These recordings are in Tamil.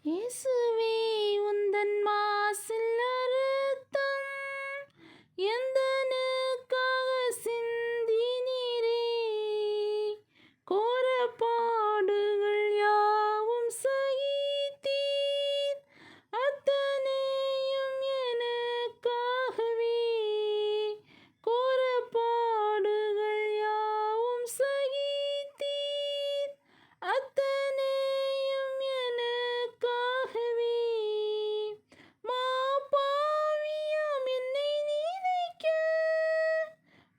இயேசுவே உந்தன் மாசில் அறுத்தம் எந்தனுக்காக சிந்தினீரே. கோர பாடுகள் யாவும் சகித்தீர், அத்தனையும் எனக்காகவே. கோர பாடுகள் யாவும் சகித்தீர், அத்தனையும் எனக்காகவே. மாபாவியாம் என்னை நினைக்க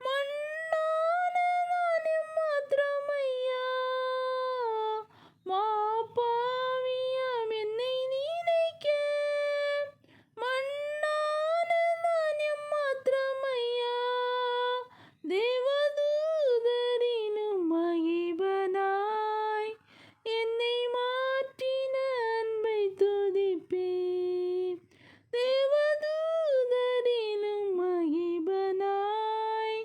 மண்ணான நான் எம்மாத்திரமையா. மாபாவியாம் என்னை நினைக்க மண்ணான நான் எம்மாத்திரமையா. தேவதூதரினும் மகிபனாய் என்னை மாற்றின அன்பை துதிப்பேன். தேவதூதரினும் மகிபனாய்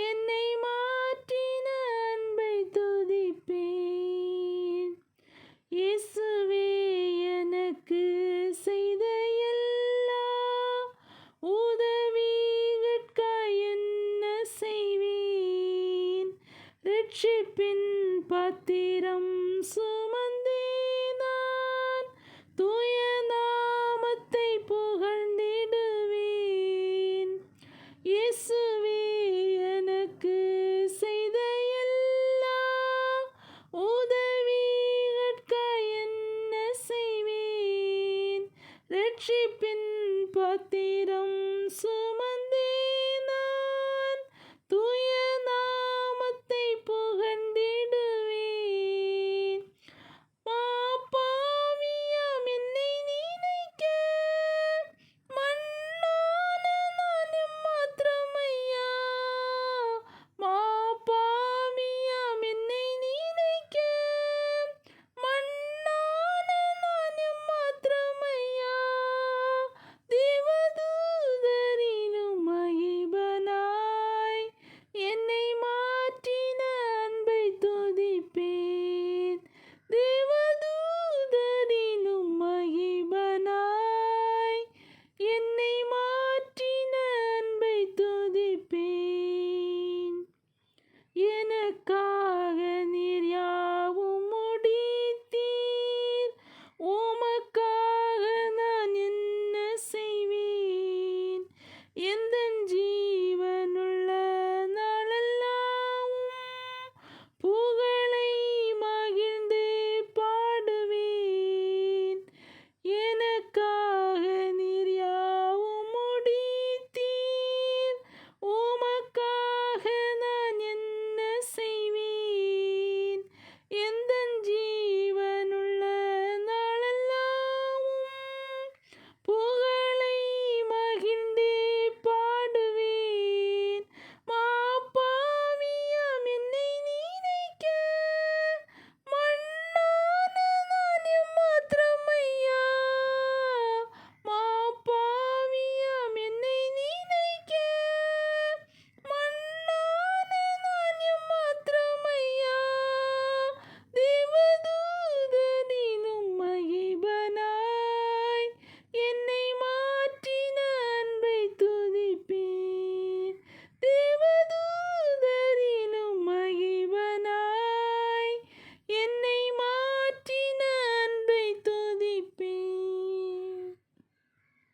என்னை மாற்றின அன்பை துதிப்பேன். இயேசுவே எனக்கு செய்த எல்லா உதவிகட்காய் என்ன செய்வேன். இரட்சிப்பின் பாத்திரம் சுமந்தேதான் தூய நாமத்தை புகழ்ந்திடுவேன். இயேசுவே எனக்கு செய்த எல்லா உதவிகட்காய் என்ன செய்வேன். இரட்சிப்பின் பாத்திரம்